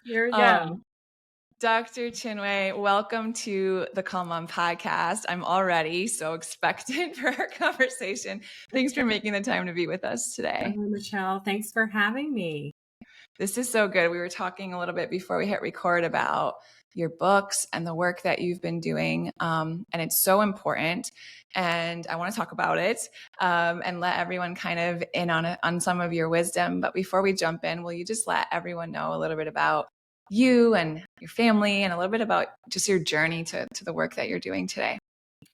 Here we go. Um, Dr. Chinwé, welcome to the Calm Mom podcast. I'm already so expectant for our conversation. Thanks for making the time to be with us Oh, today. Michelle, thanks for having me. This is so good. We were talking a little bit before we hit record about your books and the work that you've been doing. And it's so important. And I want to talk about it and let everyone kind of in on it, on some of your wisdom. But before we jump in, will you just let everyone know a little bit about you and your family and a little bit about just your journey to the work that you're doing today?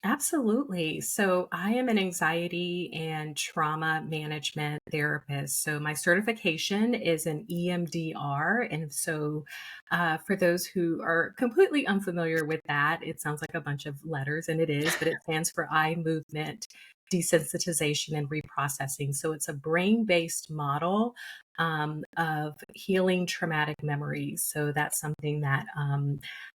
Absolutely. So, I am an anxiety and trauma management therapist. So, my certification is an EMDR. And so, for those who are completely unfamiliar with that, it sounds like a bunch of letters, and it is, but it stands for eye movement desensitization and reprocessing. So, it's a brain based model of healing traumatic memories. So, that's something that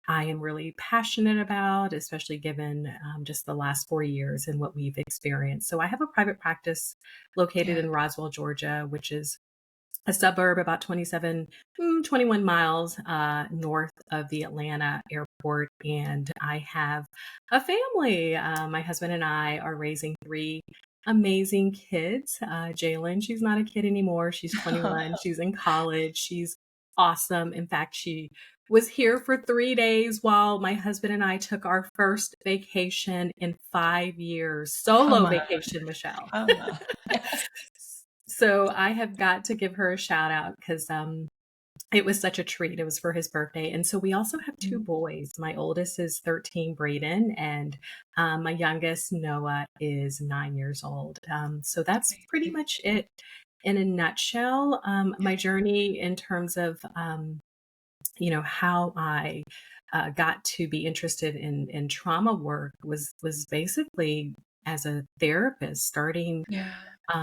I am really passionate about, especially given just the last 4 years and what we've experienced. So I have a private practice located Yeah. in Roswell, Georgia, which is a suburb about 21 miles north of the Atlanta airport. And I have a family. My husband and I are raising three amazing kids. Jalen, she's not a kid anymore. She's 21. She's in college. She's awesome. In fact, she was here for 3 days while my husband and I took our first vacation in 5 years. Come Solo on. vacation, Michelle. Come on. Yes. So I have got to give her a shout out because it was such a treat. It was for his birthday. And so we also have two boys. My oldest is 13, Braden, and my youngest, Noah, is 9 years old. So that's pretty Amazing. much it in a nutshell. My journey in terms of, how I got to be interested in trauma work was basically as a therapist starting Yeah.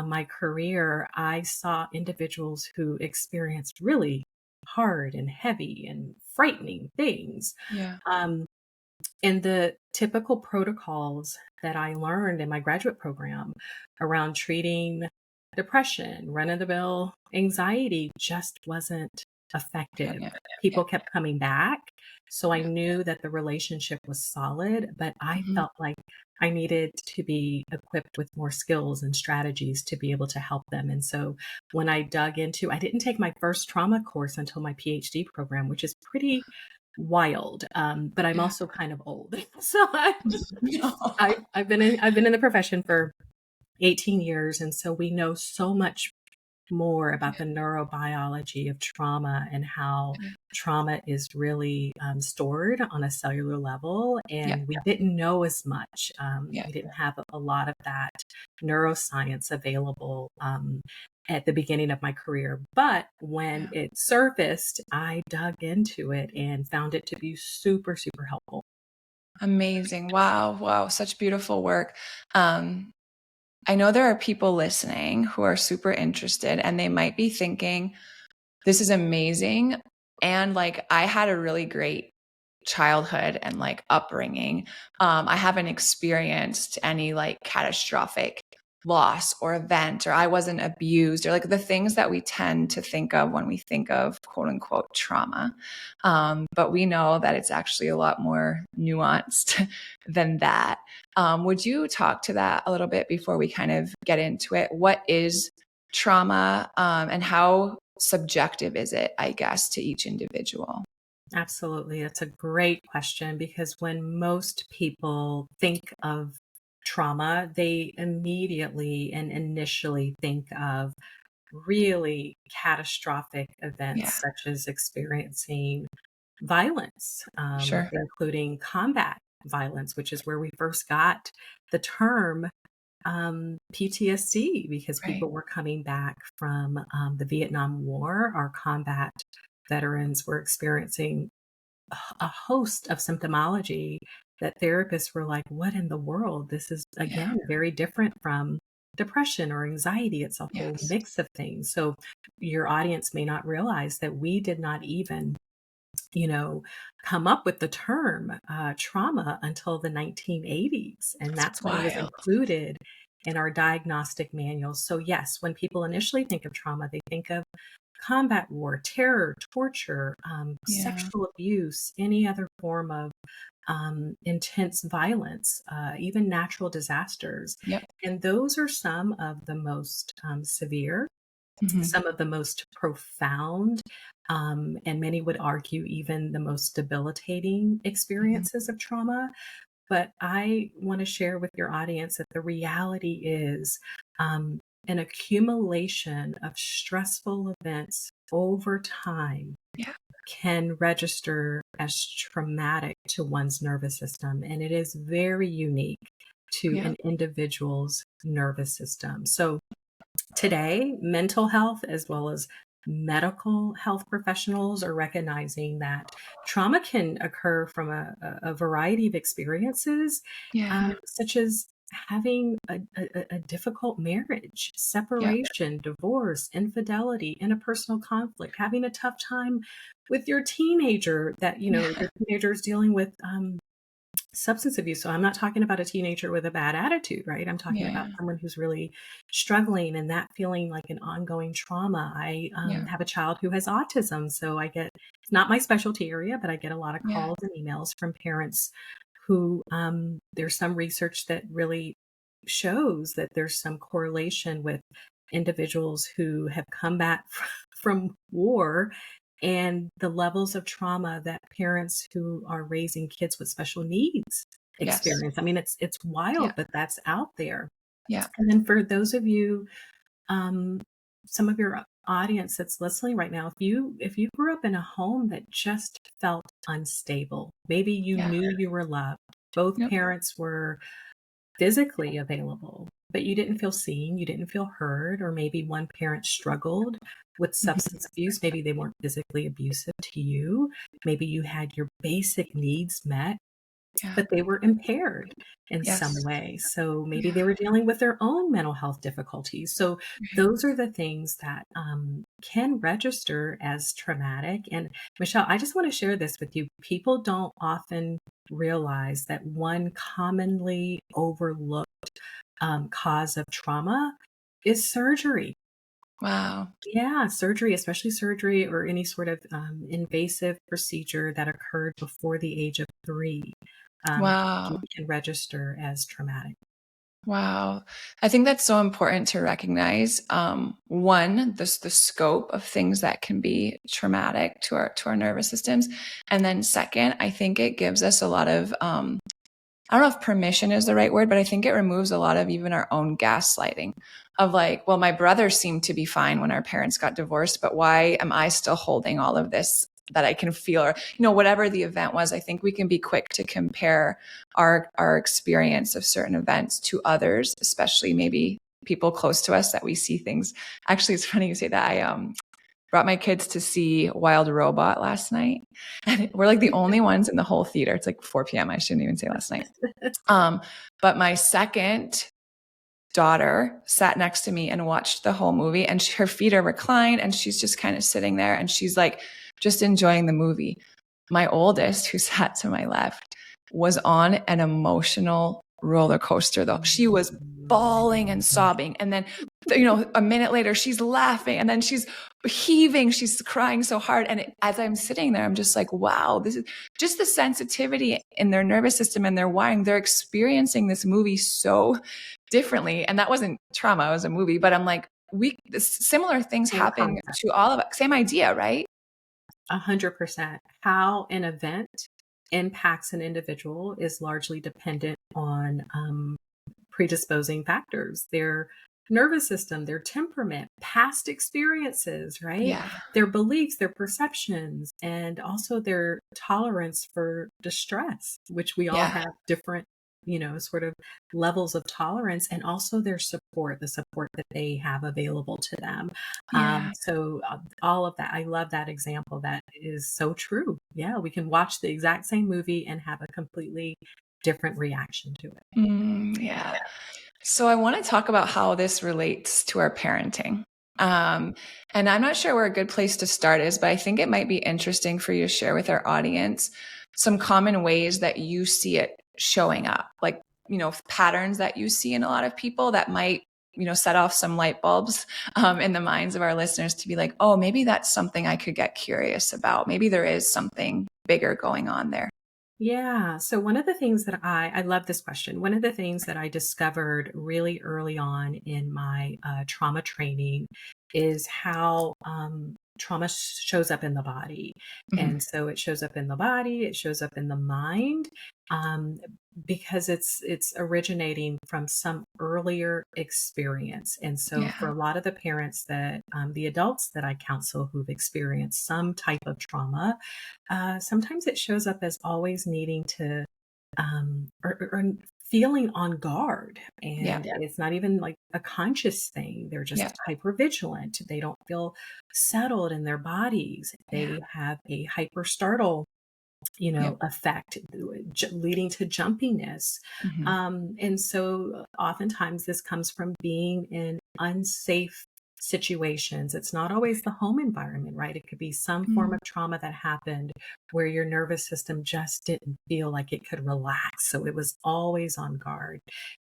my career. I saw individuals who experienced really hard and heavy and frightening things. Yeah. Um, and the typical protocols that I learned in my graduate program around treating depression, run of the mill anxiety just wasn't effective. Yeah. Yeah. People kept coming back. So I Yeah. knew that the relationship was solid, but I Mhm. felt like I needed to be equipped with more skills and strategies to be able to help them. And so when I dug into, I didn't take my first trauma course until my PhD program, which is pretty wild. But I'm Yeah. also kind of old. So No. I've been in the profession for 18 years. And so we know so much more about the neurobiology of trauma and how Yeah. trauma is really stored on a cellular level. Yeah. And we didn't know as much. Yeah. We didn't have a lot of that neuroscience available at the beginning of my career. But when Yeah. it surfaced, I dug into it and found it to be super, super helpful. Amazing. Wow. Wow. Such beautiful work. Um, I know there are people listening who are super interested and they might be thinking, this is amazing. And like, I had a really great childhood and like upbringing. I haven't experienced any like catastrophic loss or event, or I wasn't abused, or like the things that we tend to think of when we think of quote unquote trauma. But we know that it's actually a lot more nuanced than that. Would you talk to that a little bit before we kind of get into it? What is trauma, and how subjective is it, I guess, to each individual? Absolutely. That's a great question because when most people think of trauma, they immediately and initially think of really catastrophic Yeah, events, such as experiencing violence, sure. including combat violence, which is where we first got the term PTSD because Right. people were coming back from the Vietnam War. Our combat veterans were experiencing a host of symptomology that therapists were like, what in the world? This is, Yeah. again, very different from depression or anxiety. It's a whole Yes. mix of things. So your audience may not realize that we did not even, you know, come up with the term trauma until the 1980s. And It's that's when it was wild. included in our diagnostic manuals. So, yes, when people initially think of trauma, they think of combat war, terror, torture, Yeah. sexual abuse, any other form of intense violence, even natural disasters. Yep. And those are some of the most severe, Hmm. some of the most profound, and many would argue even the most debilitating Hmm. experiences of trauma. But I want to share with your audience that the reality is um, an accumulation of stressful events over time Yeah. can register as traumatic to one's nervous system. And it is very unique to Yeah. an individual's nervous system. So today, mental health as well as medical health professionals are recognizing that trauma can occur from a variety of experiences, Yeah. such as having a difficult marriage, Yep. separation, divorce, infidelity, interpersonal conflict, having a tough time with your teenager that, Yeah. your teenager is dealing with substance abuse. So I'm not talking about a teenager with a bad attitude, right? I'm talking about Yeah. someone who's really struggling and that feeling like an ongoing trauma. I Yeah. have a child who has autism. So it's not my specialty area, but I get a lot of Yeah. calls and emails from parents who there's some research that really shows that there's some correlation with individuals who have come back from war and the levels of trauma that parents who are raising kids with special needs Yes. experience. I mean, it's Yeah. wild, but that's out there. Yeah. And then for those of you, um, some of your audience that's listening right now, if you grew up in a home that just felt unstable, maybe you Yeah. knew you were loved, both Yep. parents were physically available, but you didn't feel seen, you didn't feel heard, or maybe one parent struggled with Mhm. substance abuse. Maybe they weren't physically abusive to you. Maybe you had your basic needs met, Yeah. but they were impaired in some Yes. way. So maybe Yeah. they were dealing with their own mental health difficulties. So Right. those are the things that can register as traumatic. And Michelle, I just want to share this with you. People don't often realize that one commonly overlooked cause of trauma is surgery. Wow. Yeah, surgery, especially surgery or any sort of invasive procedure that occurred before the age of 3 Wow. can register as traumatic. Wow. I think that's so important to recognize. One, the scope of things that can be traumatic to our nervous systems. And then second, I think it gives us a lot of I don't know if permission is the right word, but I think it removes a lot of even our own gaslighting of like, well, my brother seemed to be fine when our parents got divorced, but why am I still holding all of this that I can feel, or, whatever the event was. I think we can be quick to compare our experience of certain events to others, especially maybe people close to us that we see things. Actually, it's funny you say that. I brought my kids to see Wild Robot last night. And we're like the only ones in the whole theater. It's like 4 p.m. I shouldn't even say last night. But my second daughter sat next to me and watched the whole movie, and her feet are reclined and she's just kind of sitting there and she's like just enjoying the movie. My oldest, who sat to my left, was on an emotional roller coaster though. She was bawling and sobbing. And then, a minute later, she's laughing and then she's heaving. She's crying so hard. And as I'm sitting there, I'm just like, wow, this is just the sensitivity in their nervous system and their wiring. They're experiencing this movie so differently. And that wasn't trauma, it was a movie. But I'm like, similar things Same happen concept. to all of us. Same idea, right? 100%. How an event impacts an individual is largely dependent on predisposing factors, their nervous system, their temperament, past experiences, right? Yeah. Their beliefs, their perceptions, and also their tolerance for distress, which we all Yeah. have different, sort of levels of tolerance, and also their support, the support that they have available to them. Yeah. So all of that, I love that example. That is so true. Yeah, we can watch the exact same movie and have a completely different reaction to it. Yeah. So I want to talk about how this relates to our parenting. And I'm not sure where a good place to start is, but I think it might be interesting for you to share with our audience some common ways that you see it showing up, like, patterns that you see in a lot of people that might set off some light bulbs in the minds of our listeners to be like, oh, maybe that's something I could get curious about. Maybe there is something bigger going on there. Yeah. So one of the things that I love this question. One of the things that I discovered really early on in my trauma training is how trauma shows up in the body. Mm-hmm. And so it shows up in the body, it shows up in the mind, um, because it's originating from some earlier experience. And so for Yeah. a lot of the parents that, the adults that I counsel who've experienced some type of trauma, sometimes it shows up as always needing to, or feeling on guard. Yeah. And it's not even like a conscious thing. They're Yeah. just hyper vigilant. They don't feel settled in their bodies. Yeah. They have a hyper startle, Yeah. effect leading to jumpiness. Mm-hmm. And so oftentimes this comes from being in unsafe situations. It's not always the home environment, right? It could be some form Mm. of trauma that happened where your nervous system just didn't feel like it could relax. So it was always on guard.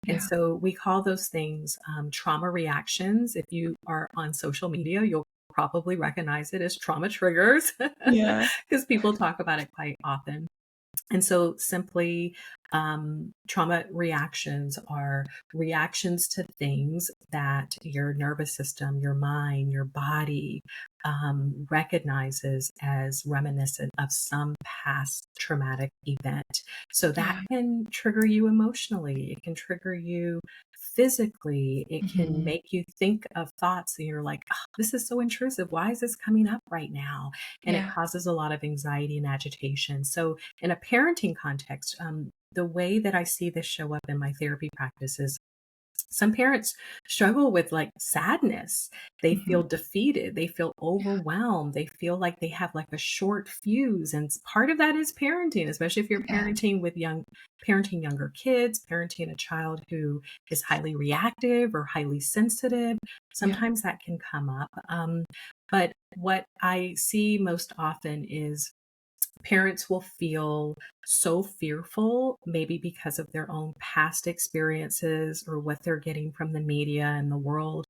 And Yeah. so we call those things trauma reactions. If you are on social media, you'll probably recognize it as trauma triggers Yeah. because people talk about it quite often. And so simply, trauma reactions are reactions to things that your nervous system, your mind, your body recognizes as reminiscent of some past traumatic event. So that Yeah. can trigger you emotionally, it can trigger you physically, it can Mm-hmm. make you think of thoughts that you're like, "Oh, this is so intrusive. Why is this coming up right now?" And it Yeah. causes a lot of anxiety and agitation. So in a parenting context, the way that I see this show up in my therapy practice is some parents struggle with like sadness. They Mm-hmm. feel defeated. They feel Yeah. overwhelmed. They feel like they have like a short fuse. And part of that is parenting, especially if you're Yeah. parenting younger kids, parenting a child who is highly reactive or highly sensitive. Yeah. Sometimes that can come up. But what I see most often is parents will feel so fearful, maybe because of their own past experiences or what they're getting from the media and the world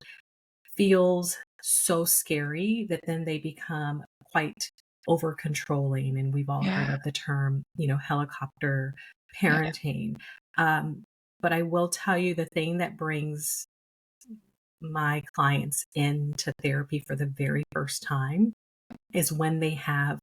feels so scary that then they become quite over controlling. And we've all heard Yeah. of the term, helicopter Yeah. parenting. Um, but I will tell you the thing that brings my clients into therapy for the very first time is when they have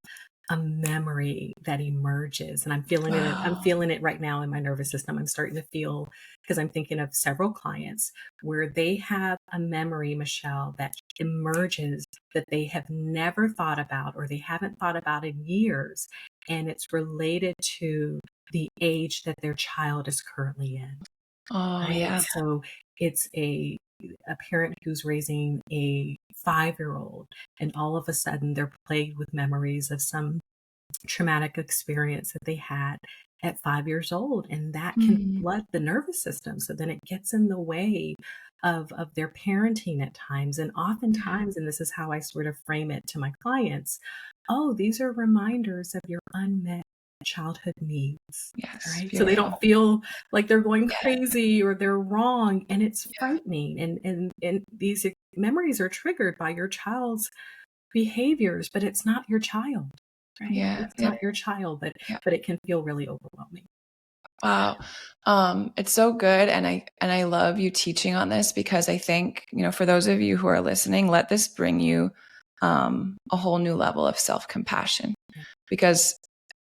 a memory that emerges, and I'm Wow. feeling it right now in my nervous system. I'm starting to feel, because I'm thinking of several clients where they have a memory, Michelle, that emerges that they have never thought about or they haven't thought about in years, and it's related to the age that their child is currently in, Oh, right? yeah. So it's a parent who's raising a 5-year-old, and all of a sudden they're plagued with memories of some traumatic experience that they had at 5 years old, and that can Mm. flood the nervous system. So then it gets in the way of their parenting at times. And Yeah. oftentimes, and this is how I sort of frame it to my clients, oh, these are reminders of your unmet childhood needs. Yes. Right. So they don't Beautiful. feel like they're going Yeah. crazy or they're wrong. And it's Yeah. frightening. And these memories are triggered by your child's behaviors, but it's not your child, right? Yeah. It's Yeah. not your child, Yeah. but it can feel really overwhelming. Wow. It's so good. And I love you teaching on this because I think, for those of you who are listening, let this bring you a whole new level of self-compassion. Yeah. Because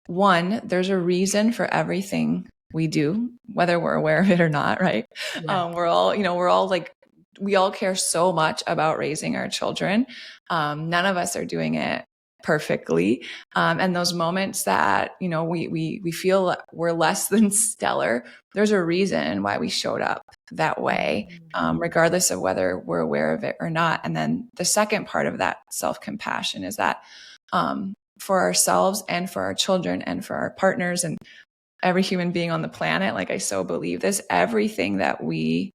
one, there's a reason for everything we do, whether we're aware of it or not, right? Yeah. We're all like, we all care so much about raising our children. None of us are doing it perfectly. And those moments that, we feel we're less than stellar, there's a reason why we showed up that way, regardless of whether we're aware of it or not. And then the second part of that self-compassion is that, for ourselves and for our children and for our partners and every human being on the planet, like I so believe this, everything that we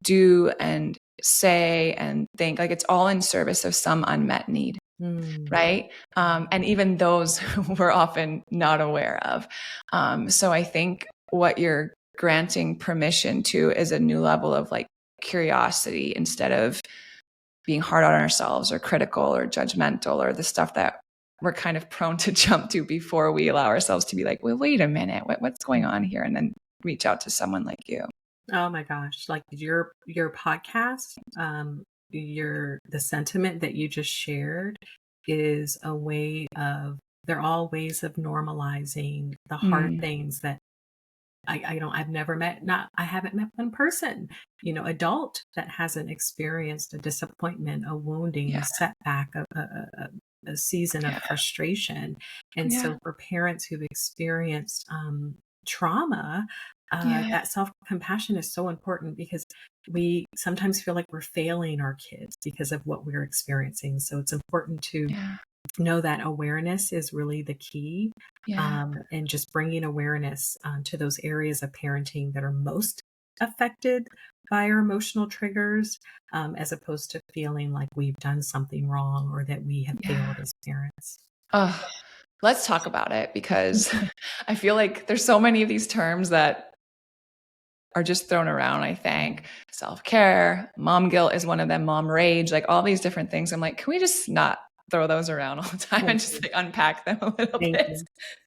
do and say and think, like it's all in service of some unmet need. Mm. Right. And even those we're often not aware of. So I think what you're granting permission to is a new level of like curiosity instead of being hard on ourselves or critical or judgmental or the stuff that we're kind of prone to jump to before we allow ourselves to be like, well, wait a minute, what's going on here? And then reach out to someone like you. Oh my gosh, like your podcast, the sentiment that you just shared is a way of they're all ways of normalizing the hard things that I haven't met one person, adult that hasn't experienced a disappointment, a wounding, a Yeah. setback, a season of Yeah. frustration. And Yeah. so for parents who've experienced trauma, Yeah. that self-compassion is so important because we sometimes feel like we're failing our kids because of what we're experiencing. So it's important to Yeah. know that awareness is really the key, Yeah. and just bringing awareness to those areas of parenting that are most affected by our emotional triggers, as opposed to feeling like we've done something wrong or that we have Yeah. failed as parents. Oh, let's talk about it because I feel like there's so many of these terms that are just thrown around. I think self-care, mom guilt is one of them, mom rage, like all these different things. I'm like, can we just not throw those around all the time and Thank just you. like unpack them a little Thank bit?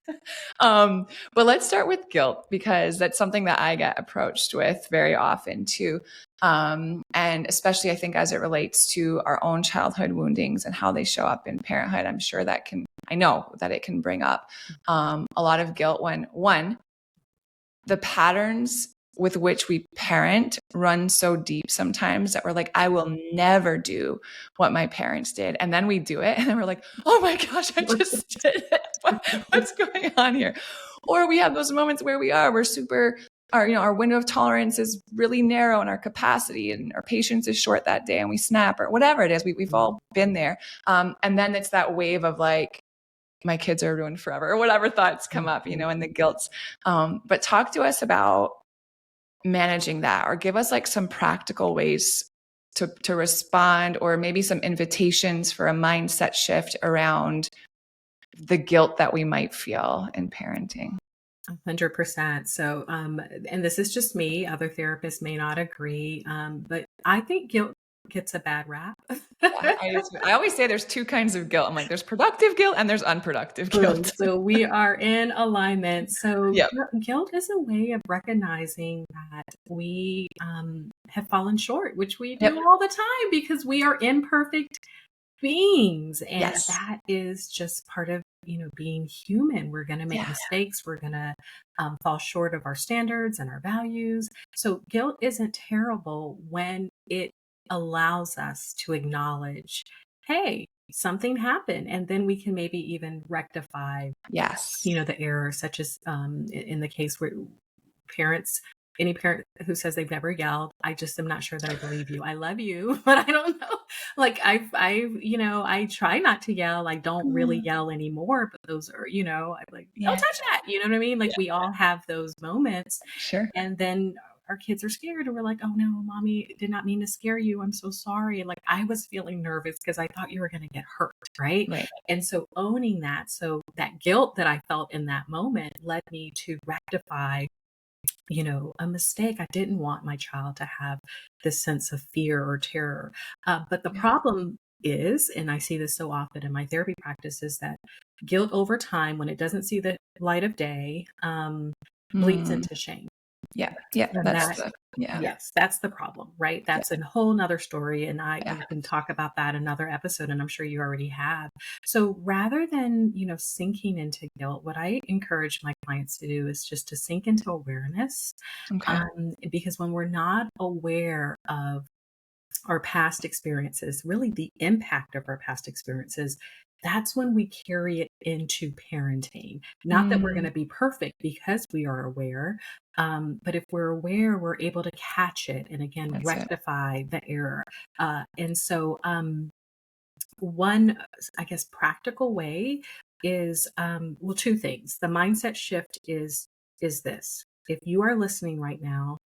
you. But let's start with guilt because that's something that I get approached with very often too. And especially I think as it relates to our own childhood woundings and how they show up in parenthood, I know that it can bring up a lot of guilt when one, the patterns with which we parent run so deep sometimes that we're like, I will never do what my parents did. And then we do it. And then we're like, oh my gosh, I just did it. What's going on here? Or we have those moments where we're super, our window of tolerance is really narrow and our capacity and our patience is short that day and we snap or whatever it is. We've all been there. And then it's that wave of like, my kids are ruined forever or whatever thoughts come up, and the guilt. But talk to us about managing that or give us like some practical ways to respond or maybe some invitations for a mindset shift around the guilt that we might feel in parenting. 100%. So, and this is just me, other therapists may not agree, but I think guilt gets a bad rap. Yeah, I always say there's two kinds of guilt. I'm like, there's productive guilt and there's unproductive guilt. So we are in alignment. So Yep. guilt is a way of recognizing that we have fallen short, which we Yep. do all the time because we are imperfect beings. And Yes. that is just part of, being human. We're going to make Yeah. mistakes. We're going to fall short of our standards and our values. So guilt isn't terrible when it allows us to acknowledge, hey, something happened. And then we can maybe even rectify, Yes. the error, such as in the case where parents, any parent who says they've never yelled, I just am not sure that I believe you. I love you, but I don't know. Like I try not to yell. I don't really yell anymore, but those are, I'm like, don't Yeah. touch that. You know what I mean? Like Yeah. we all have those moments. Sure. And then our kids are scared and we're like, oh no, mommy did not mean to scare you. I'm so sorry. Like I was feeling nervous because I thought you were going to get hurt. Right. Right. And so owning that, so that guilt that I felt in that moment led me to rectify, a mistake. I didn't want my child to have this sense of fear or terror. But the Yeah. problem is, and I see this so often in my therapy practice, is that guilt over time, when it doesn't see the light of day, bleeds into shame. Yeah. Yeah. And yes, that's the problem, right? Yeah. That's a whole nother story. And Yeah. we can talk about that another episode, and I'm sure you already have. So rather than, sinking into guilt, what I encourage my clients to do is just to sink into awareness. Okay. Because when we're not aware of our past experiences, really the impact of our past experiences, that's when we carry it into parenting. Not that we're going to be perfect because we are aware, but if we're aware, we're able to catch it and again, That's it. rectify the error. And so, one, I guess, practical way is, well, two things. The mindset shift is this. If you are listening right now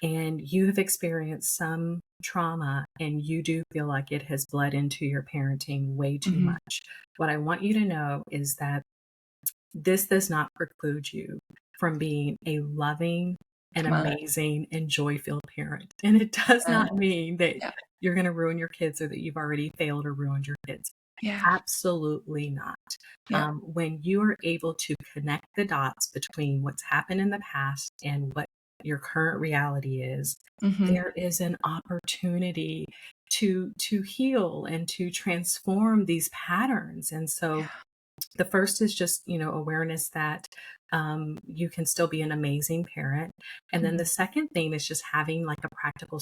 and you have experienced some trauma and you do feel like it has bled into your parenting way too much, what I want you to know is that this does not preclude you from being a loving, an Come on. amazing and joy-filled parent. And it does Yeah. not mean that Yeah. you're gonna ruin your kids or that you've already failed or ruined your kids. Yeah. Absolutely not. Yeah. When you are able to connect the dots between what's happened in the past and what your current reality is, Mm-hmm. there is an opportunity to heal and to transform these patterns. And so Yeah. the first is just, awareness that you can still be an amazing parent. And then Mm-hmm. the second thing is just having like a practical,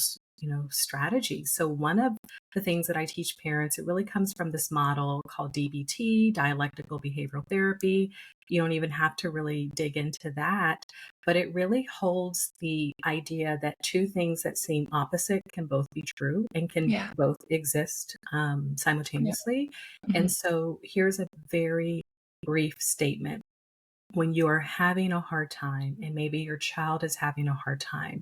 strategy. So one of the things that I teach parents, it really comes from this model called DBT, dialectical behavioral therapy. You don't even have to really dig into that, but it really holds the idea that two things that seem opposite can both be true and can Yeah. both exist Yeah. simultaneously. Mm-hmm. And so here's a very brief statement. When you are having a hard time, and maybe your child is having a hard time,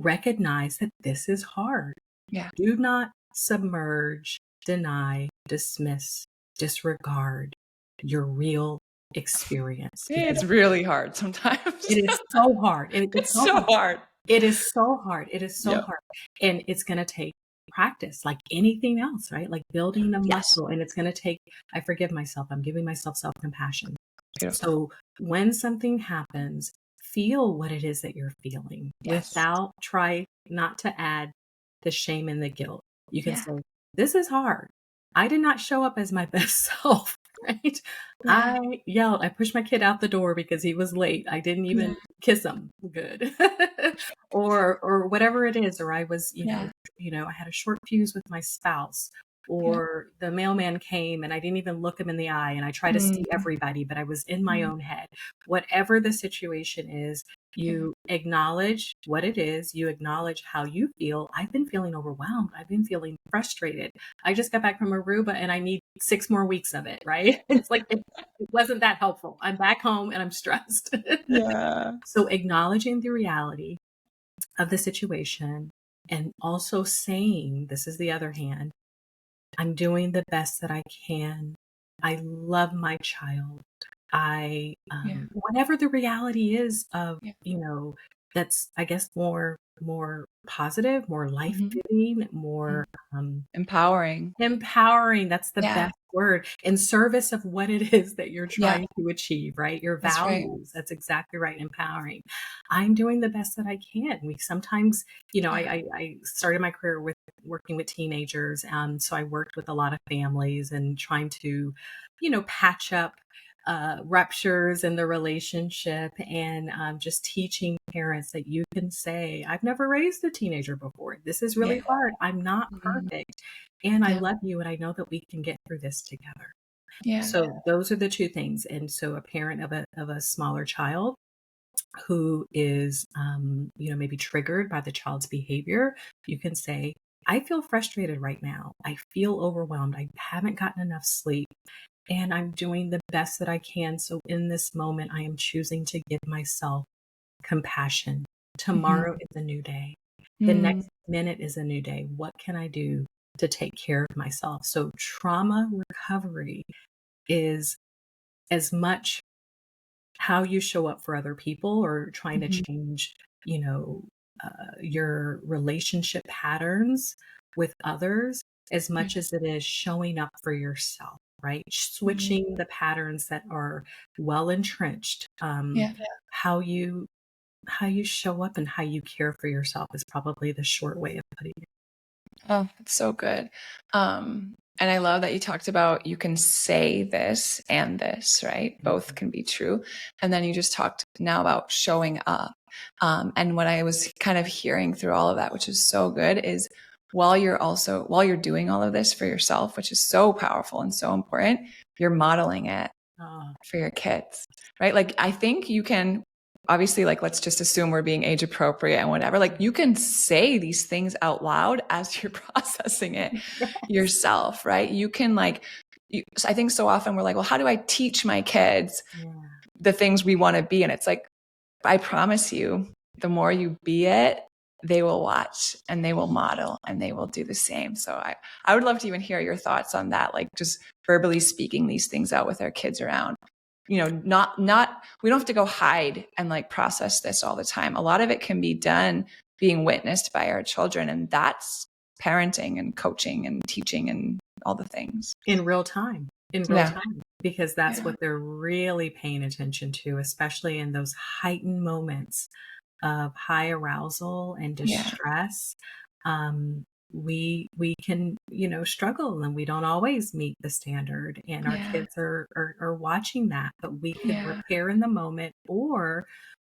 recognize that this is hard. Yeah. Do not submerge, deny, dismiss, disregard your real experience because It's really hard sometimes. it is so hard. It's It's so so hard. hard. It is so hard. It is so Yeah. hard. And it's going to take practice like anything else, right? Like building a Yes. muscle. And it's going to take, I forgive myself. I'm giving myself self compassion. Beautiful. So when something happens, feel what it is that you're feeling Yes. without try not to add the shame and the guilt. You can Yeah. say, this is hard. I did not show up as my best self, right? Yeah. I yelled. I pushed my kid out the door because he was late. I didn't Yeah. even kiss him good. Or whatever it is. Or I was, Yeah. I had a short fuse with my spouse, Yeah. or the mailman came and I didn't even look him in the eye and I try to see Mm-hmm. everybody, but I was in my own head. Whatever the situation is, Yeah. you acknowledge what it is, you acknowledge how you feel. I've been feeling overwhelmed. I've been feeling frustrated. I just got back from Aruba and I need 6 more weeks of it, right? It's like it wasn't that helpful. I'm back home and I'm stressed. Yeah. So acknowledging the reality of the situation and also saying, this is the other hand, I'm doing the best that I can. I love my child. I, Yeah. whatever the reality is of, Yeah. that's, I guess, more positive, more life Mm-hmm. giving, more, um, Empowering. empowering, that's the Yeah. best word, in service of what it is that you're Yeah. trying to achieve, right? Your That's right. values. That's exactly right. Empowering. I'm doing the best that I can. We sometimes, Yeah. I started my career with working with teenagers. So I worked with a lot of families and trying to, patch up ruptures in the relationship, and just teaching parents that you can say, I've never raised a teenager before. This is Yeah. really hard. I'm not Mhm. perfect. And I Yeah. love you. And I know that we can get through this together. Yeah. So those are the two things. And so a parent of a smaller child who is, maybe triggered by the child's behavior, you can say, I feel frustrated right now. I feel overwhelmed. I haven't gotten enough sleep and I'm doing the best that I can. So in this moment, I am choosing to give myself compassion. Mhm. Tomorrow is a new day. The Mm. next minute is a new day. What can I do to take care of myself? So trauma recovery is as much how you show up for other people or trying to Mhm. change, your relationship patterns with others as Yeah. much as it is showing up for yourself, right? Mhm. Switching the patterns that are well entrenched. Yeah. How you show up and how you care for yourself is probably the short way of putting it. Oh, it's so good. And I love that you talked about you can say this and this, right? Both can be true. And then you just talked now about showing up. And what I was kind of hearing through all of that, which is so good, is while you're doing all of this for yourself, which is so powerful and so important, you're modeling it Oh, for your kids, right? Like, I think you can obviously, like, let's just assume we're being age appropriate and whatever. Like, you can say these things out loud as you're processing it yes. yourself, right? You can, like, I think so often we're like, well, how do I teach my kids Yeah. the things we want to be? And it's like, I promise you, the more you be it, they will watch and they will model and they will do the same. So I would love to even hear your thoughts on that, like just verbally speaking these things out with our kids around. you know, we don't have to go hide and like process this all the time. A lot of it can be done being witnessed by our children. And that's parenting and coaching and teaching and all the things. In real time, Yeah. because that's Yeah. what they're really paying attention to, especially in those heightened moments of high arousal and Yeah. distress. We can, struggle, and we don't always meet the standard, and our Yeah. kids are watching that, but we can Yeah. repair in the moment, or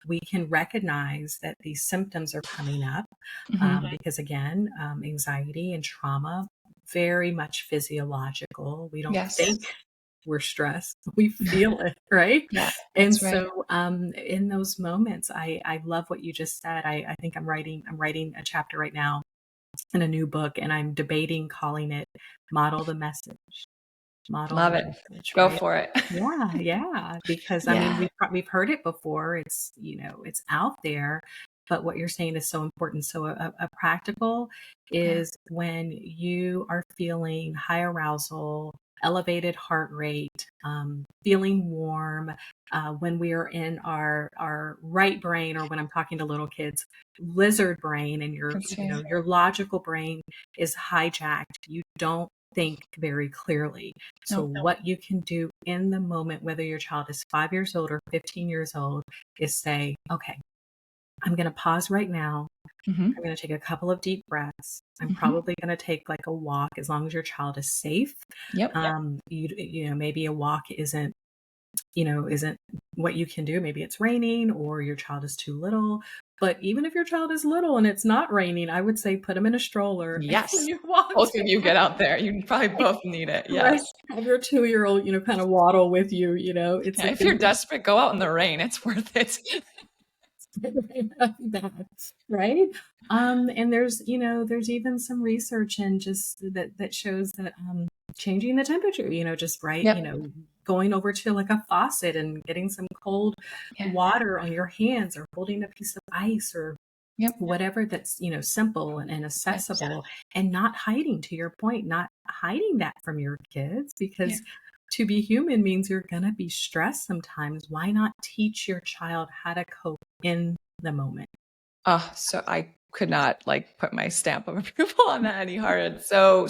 we can recognize that these symptoms are coming up, Mm-hmm. because again, anxiety and trauma, very much physiological. We don't Yes. think we're stressed. We feel it, right? Yeah, And that's right. so, in those moments, I love what you just said. I think I'm writing a chapter right now in a new book, and I'm debating calling it "Model the Message." Model Love the it. message, Go right? for it. Yeah, yeah. Because I mean, Yeah. we've heard it before. It's, it's out there, but what you're saying is so important. So a practical Yeah. is when you are feeling high arousal, elevated heart rate, feeling warm, when we are in our right brain, or when I'm talking to little kids, lizard brain, and That's right. your logical brain is hijacked. You don't think very clearly. So No. what you can do in the moment, whether your child is 5 years old or 15 years old, is say, okay, I'm going to pause right now. Mm-hmm. I'm going to take a couple of deep breaths. I'm Mm-hmm. probably going to take like a walk, as long as your child is safe. Yep. Maybe a walk isn't what you can do. Maybe it's raining, or your child is too little. But even if your child is little and it's not raining, I would say put them in a stroller and Yes. you walk Both of you get out there. You probably both need it. right. Yes. Have your 2-year-old, kind of waddle with you. Yeah, if you're desperate, go out in the rain. It's worth it. that, right? And there's even some research, and just that shows that changing the temperature, just right, Yep. going over to like a faucet and getting some cold Yeah. water on your hands, or holding a piece of ice, or Yep. whatever that's simple and Yes. accessible, and not hiding, to your point, not hiding that from your kids, Yeah. because to be human means you're going to be stressed sometimes. Why not teach your child how to cope in the moment? Oh, so I could not like put my stamp of approval on that any harder. It's so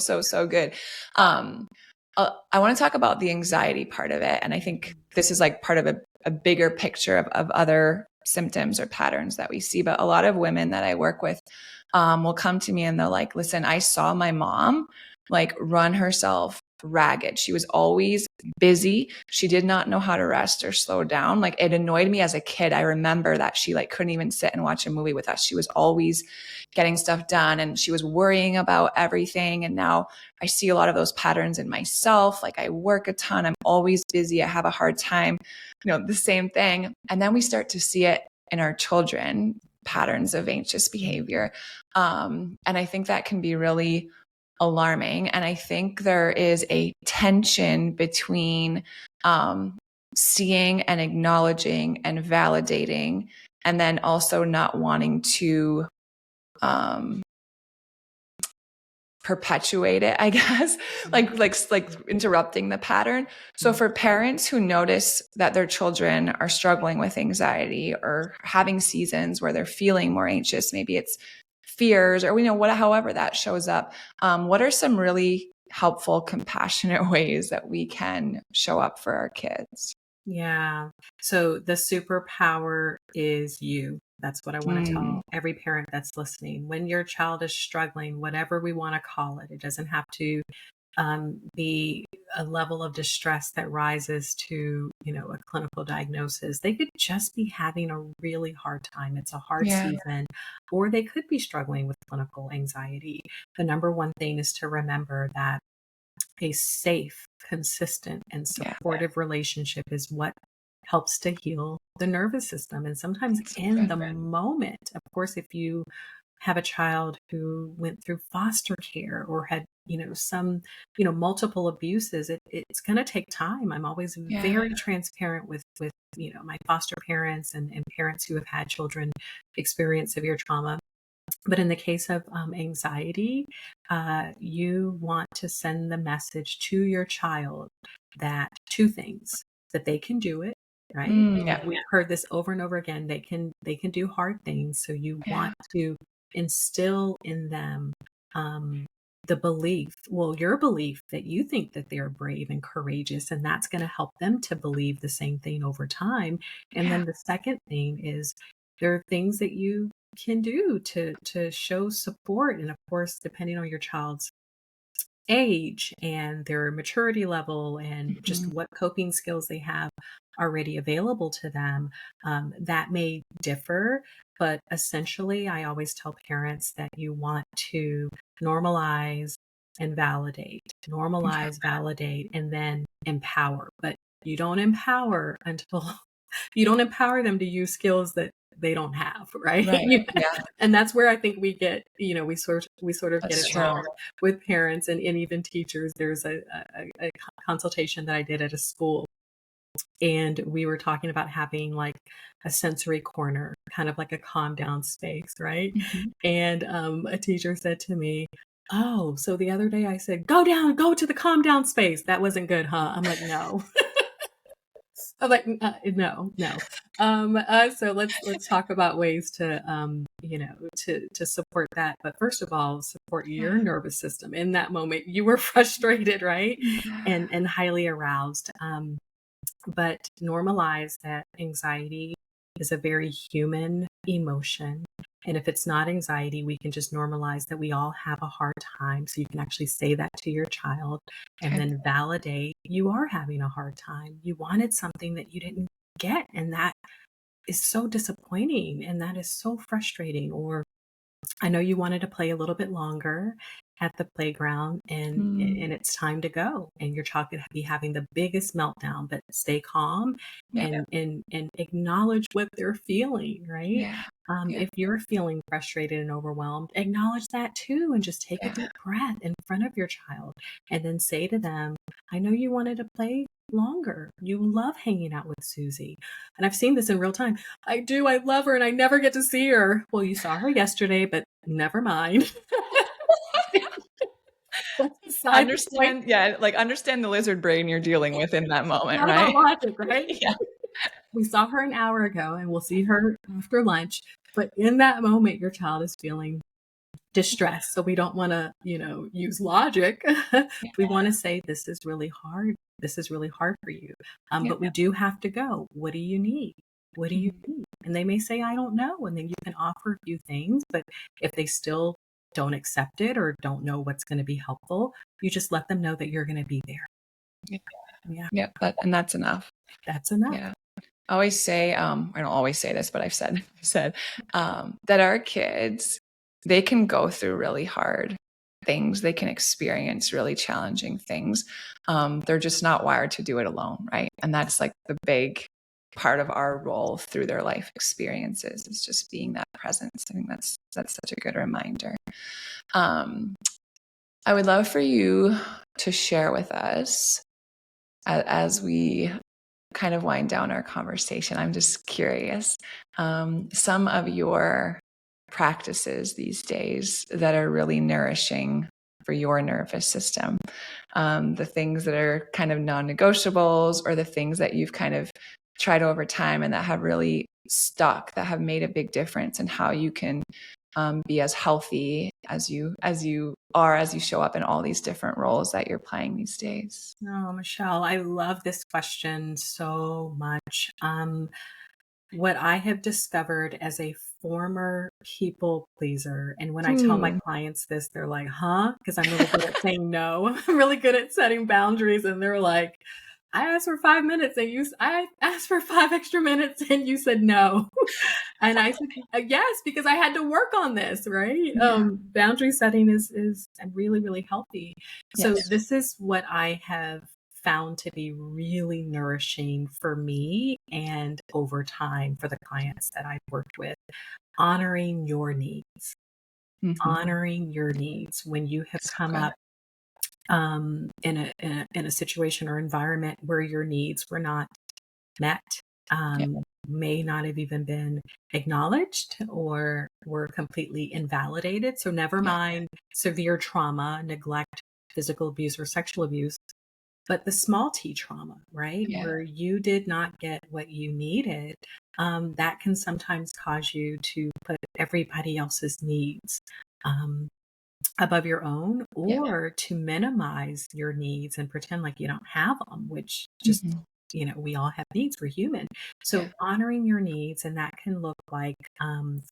good. I want to talk about the anxiety part of it. And I think this is like part of a bigger picture of other symptoms or patterns that we see. But a lot of women that I work with will come to me and they're like, listen, I saw my mom like run herself ragged. She was always busy. She did not know how to rest or slow down. Like, it annoyed me as a kid. I remember that she like couldn't even sit and watch a movie with us. She was always getting stuff done and she was worrying about everything. And now I see a lot of those patterns in myself. Like, I work a ton. I'm always busy. I have a hard time, the same thing. And then we start to see it in our children, patterns of anxious behavior. And I think that can be really alarming. And I think there is a tension between seeing and acknowledging and validating, and then also not wanting to perpetuate it, I guess, like interrupting the pattern. So for parents who notice that their children are struggling with anxiety or having seasons where they're feeling more anxious, maybe it's fears or however that shows up, what are some really helpful, compassionate ways that we can show up for our kids? Yeah. So the superpower is you. That's what I want to tell every parent that's listening. When your child is struggling, whatever we want to call it, it doesn't have to be a level of distress that rises to, a clinical diagnosis. They could just be having a really hard time. It's a hard Yeah. season, or they could be struggling with clinical anxiety. The number one thing is to remember that a safe, consistent, and supportive relationship is what helps to heal the nervous system. And sometimes in the moment, of course, if you have a child who went through foster care or had, some, multiple abuses, it's going to take time. I'm always very transparent with, my foster parents and parents who have had children experience severe trauma. But in the case of anxiety, you want to send the message to your child that two things: that they can do it, right? Yeah. We've heard this over and over again. They can do hard things. So you Yeah. want to instill in them um, the belief, well, your belief that you think that they're brave and courageous, and that's going to help them to believe the same thing over time. And Yeah. then the second thing is there are things that you can do to show support, and of course, depending on your child's age and their maturity level and just Mhm. what coping skills they have already available to them, that may differ. But essentially, I always tell parents that you want to normalize and validate, Yeah. normalize, validate, and then empower. But you don't empower until you don't empower them to use skills that they don't have, right? Right. Yeah. And that's where I think we get, we sort of get That's it true. wrong with parents and even teachers. There's a consultation that I did at a school, and we were talking about having like a sensory corner, kind of like a calm down space, right? Mhm. And a teacher said to me, "Oh, so the other day I said, go to the calm down space. That wasn't good, huh?" I'm like, "No." I'm like, no, no." So let's talk about ways to, to support that. But first of all, support your Yeah. nervous system. In that moment, you were frustrated, right, Yeah. and highly aroused. But normalize that anxiety is a very human emotion. And if it's not anxiety, we can just normalize that we all have a hard time. So you can actually say that to your child and Okay. then validate you are having a hard time. You wanted something that you didn't get. And that is so disappointing. And that is so frustrating. Or I know you wanted to play a little bit longer at the playground, Mm. and it's time to go, and your child could be having the biggest meltdown, but stay calm Yeah. and acknowledge what they're feeling, right? Yeah. Yeah. If you're feeling frustrated and overwhelmed, acknowledge that too, and just take a Yeah. deep breath in front of your child, and then say to them, "I know you wanted to play longer. You love hanging out with Susie." And I've seen this in real time. "I do. I love her and I never get to see her." "Well, you saw her yesterday, but never mind." That's beside the point. Understand, yeah, like, understand the lizard brain you're dealing with in that It's moment, not about right? logic, right? Yeah. We saw her an hour ago and we'll see her after lunch. But in that moment, your child is feeling distress. So we don't want to, use logic. Yeah. We want to say, "This is really hard. This is really hard for you. Yeah. But we do have to go. What do you need? What do you Mhm. need?" And they may say, "I don't know." And then you can offer a few things. But if they still don't accept it or don't know what's going to be helpful, you just let them know that you're going to be there. Yeah. Yeah, Yeah, and that's enough. that's enough. Yeah. I always say, I don't always say this, but I've said, that our kids, they can go through really hard things. They can experience really challenging things. They're just not wired to do it alone, right? And that's like the big part of our role through their life experiences is just being that presence. I think that's such a good reminder. Um, I would love for you to share with us as we kind of wind down our conversation. I'm just curious, some of your practices these days that are really nourishing for your nervous system, the things that are kind of non-negotiables or the things that you've kind of tried over time and that have really stuck, that have made a big difference in how you can be as healthy as you show up in all these different roles that you're playing these days. Oh, Michelle, I love this question so much. What I have discovered as a former people pleaser, and when I tell my Hmm. clients this, they're like, "Huh?" Because I'm really good at saying no. I'm really good at setting boundaries, and they're like, "I asked for 5 minutes, and I asked for 5 extra minutes, and you said no." And I said, "Yes, because I had to work on this, right?" Yeah. Boundary setting is really, really healthy. So Yes. this is what I have found to be really nourishing for me and over time for the clients that I've worked with. Honoring your needs, Mhm. honoring your needs when you have So come good. up in a situation or environment where your needs were not met, Yeah. may not have even been acknowledged or were completely invalidated. So never Yeah. mind severe trauma, neglect, physical abuse, or sexual abuse. but the small t trauma, right? Yeah. Where you did not get what you needed, that can sometimes cause you to put everybody else's needs um, above your own, Yeah. or to minimize your needs and pretend like you don't have them, which just, Mhm. we all have needs. We're human. Yeah. So honoring your needs, and that can look like,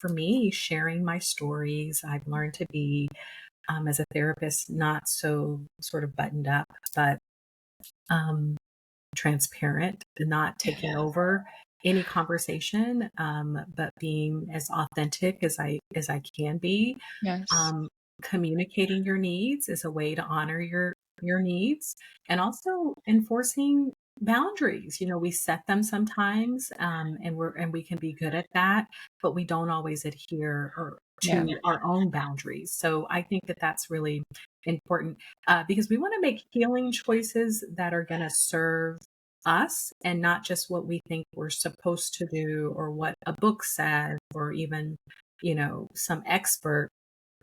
for me, sharing my stories. I've learned to be, as a therapist, not so sort of buttoned up, but um, transparent, not Yeah. taking over any conversation, but being as authentic as I can be. Yes. um, Communicating your needs is a way to honor your needs, and also enforcing boundaries. We set them sometimes, and we can be good at that, but we don't always adhere or Yeah. to our own boundaries. So I think that that's really important, because we want to make healing choices that are going to serve us, and not just what we think we're supposed to do, or what a book says, or even some expert.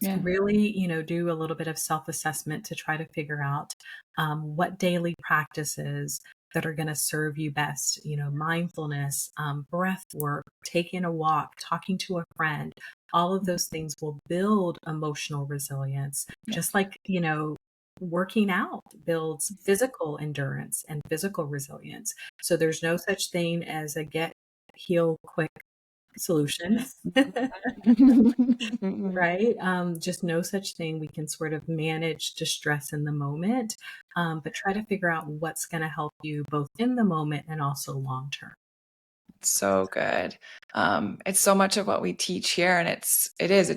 Yeah. Really, do a little bit of self-assessment to try to figure out, what daily practices that are going to serve you best. Mindfulness, breath work, taking a walk, talking to a friend. All of those things will build emotional resilience, Yeah. just like, working out builds physical endurance and physical resilience. So there's no such thing as a get heal quick solution. Right? Just no such thing. We can sort of manage distress in the moment, but try to figure out what's going to help you both in the moment and also long term. So good. It's so much of what we teach here, and it's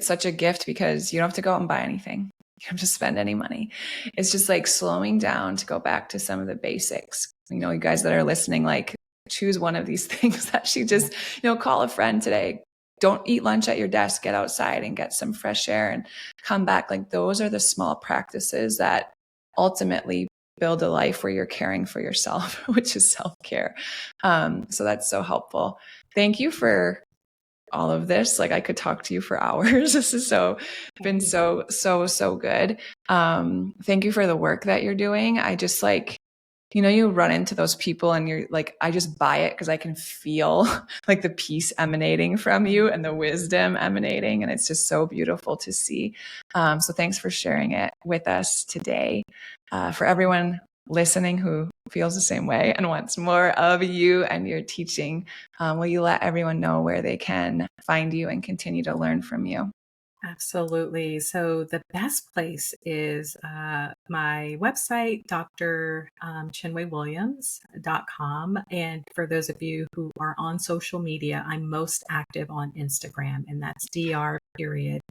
such a gift because you don't have to go out and buy anything. You don't have to spend any money. It's just like slowing down to go back to some of the basics. You guys that are listening, like choose one of these things that she Yeah. just, call a friend today. Don't eat lunch at your desk, get outside and get some fresh air and come back. Like those are the small practices that ultimately build a life where you're caring for yourself, which is self-care. So that's so helpful. Thank you for all of this. Like I could talk to you for hours. This has been Right. so good. Thank you for the work that you're doing. I just like, you run into those people and you're like, I just buy it because I can feel like the peace emanating from you and the wisdom emanating. And it's just so beautiful to see. So thanks for sharing it with us today. For everyone listening who feels the same way and wants more of you and your teaching, will you let everyone know where they can find you and continue to learn from you? Absolutely. So the best place is, my website, Dr. ChinwéWilliams.com. And for those of you who are on social media, I'm most active on Instagram, and that's Dr. period,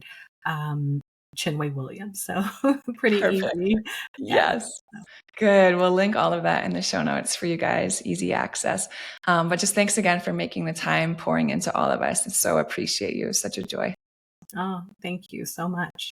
um, Chinwé Williams. So pretty Perfect. easy. Yes. Yes. Good. We'll link all of that in the show notes for you guys, easy access. But just thanks again for making the time, pouring into all of us. I so appreciate you. It's such a joy. Oh, thank you so much.